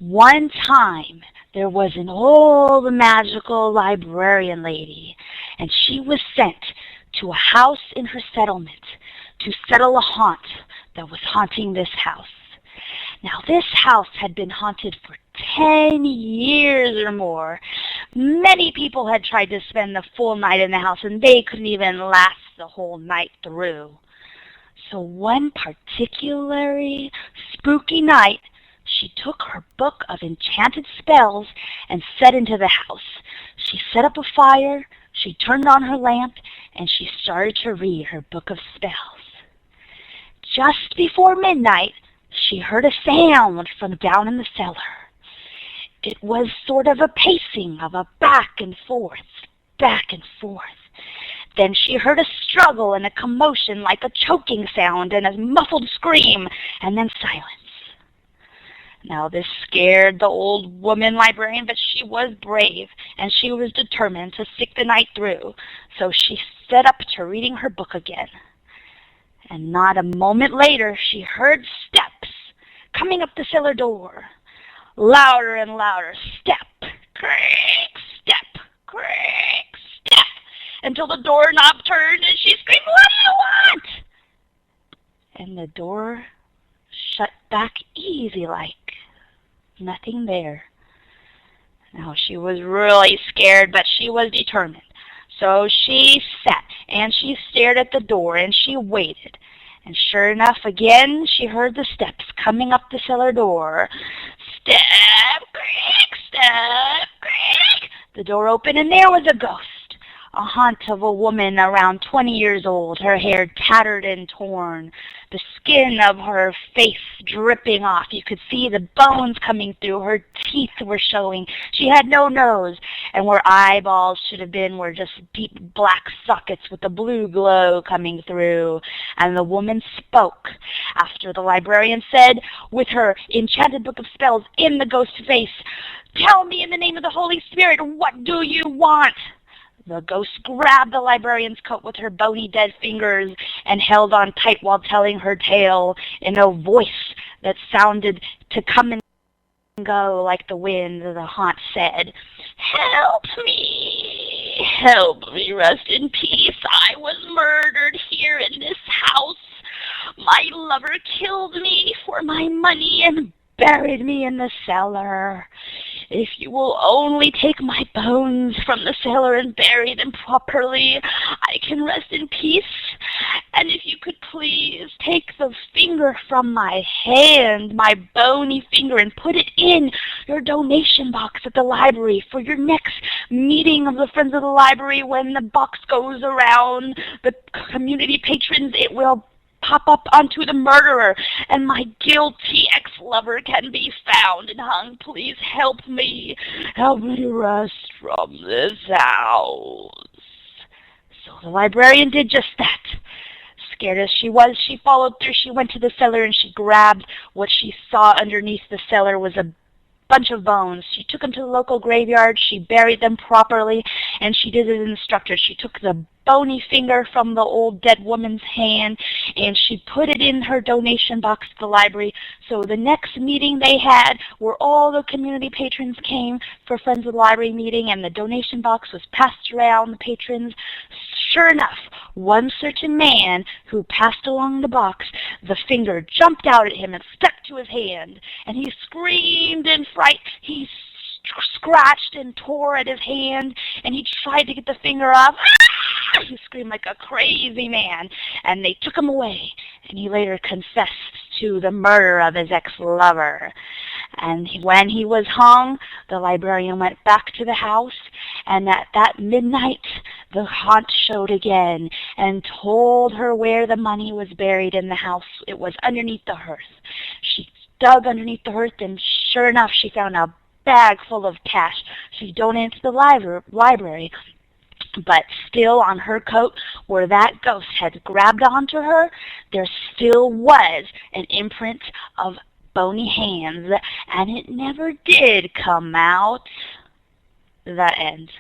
One time, there was an old magical librarian lady, and she was sent to a house in her settlement to settle a haunt that was haunting this house. Now, this house had been haunted for 10 years or more. Many people had tried to spend the full night in the house, and they couldn't even last the whole night through. So one particularly spooky night, she took her book of enchanted spells and set into the house. She set up a fire, she turned on her lamp, and she started to read her book of spells. Just before midnight, she heard a sound from down in the cellar. It was sort of a pacing of a back and forth, back and forth. Then she heard a struggle and a commotion like a choking sound and a muffled scream, and then silence. Now this scared the old woman librarian, but she was brave, and she was determined to stick the night through. So she set up to reading her book again. And not a moment later, she heard steps coming up the cellar door. Louder and louder, step, creak, step, creak, step, until the doorknob turned and she screamed, "What do you want?" And the door shut back easy like. Nothing there. Now she was really scared, but she was determined. So she sat and she stared at the door and she waited. And sure enough, again, she heard the steps coming up the cellar door. Step, creak, step, creak. The door opened and there was a ghost. A haunt of a woman around 20 years old, her hair tattered and torn, the skin of her face dripping off. You could see the bones coming through. Her teeth were showing. She had no nose, and where eyeballs should have been were just deep black sockets with a blue glow coming through. And the woman spoke after the librarian said, with her enchanted book of spells in the ghost's face, "Tell me in the name of the Holy Spirit, what do you want?" The ghost grabbed the librarian's coat with her bony dead fingers and held on tight while telling her tale in a voice that sounded to come and go like the wind. The haunt said, help me, rest in peace. I was murdered here in this house. My lover killed me for my money and buried me in the cellar. If you will only take my bones from the cellar and bury them properly, I can rest in peace. And if you could please take the finger from my hand, my bony finger, and put it in your donation box at the library for your next meeting of the Friends of the Library. When the box goes around the community patrons, it will pop up onto the murderer, and my guilty ex-lover can be found and hung. Please help me rest from this house. So the librarian did just that. Scared as she was, she followed through. She went to the cellar and she grabbed what she saw underneath the cellar was a bunch of bones. She took them to the local graveyard. She buried them properly, and she did as instructed. She took the bony finger from the old dead woman's hand and she put it in her donation box to the library. So the next meeting they had, where all the community patrons came for Friends of the Library meeting, and the donation box was passed around the patrons, sure enough, one certain man who passed along the box, the finger jumped out at him and stuck to his hand, and he screamed in fright. He scratched and tore at his hand, and he tried to get the finger off. He screamed like a crazy man, and they took him away, and he later confessed to the murder of his ex-lover. And when he was hung, the librarian went back to the house, and at that midnight, the haunt showed again and told her where the money was buried in the house. It was underneath the hearth. She dug underneath the hearth, and sure enough, she found a bag full of cash. She donated to the library. But still on her coat, where that ghost had grabbed onto her, there still was an imprint of bony hands, and it never did come out. The end.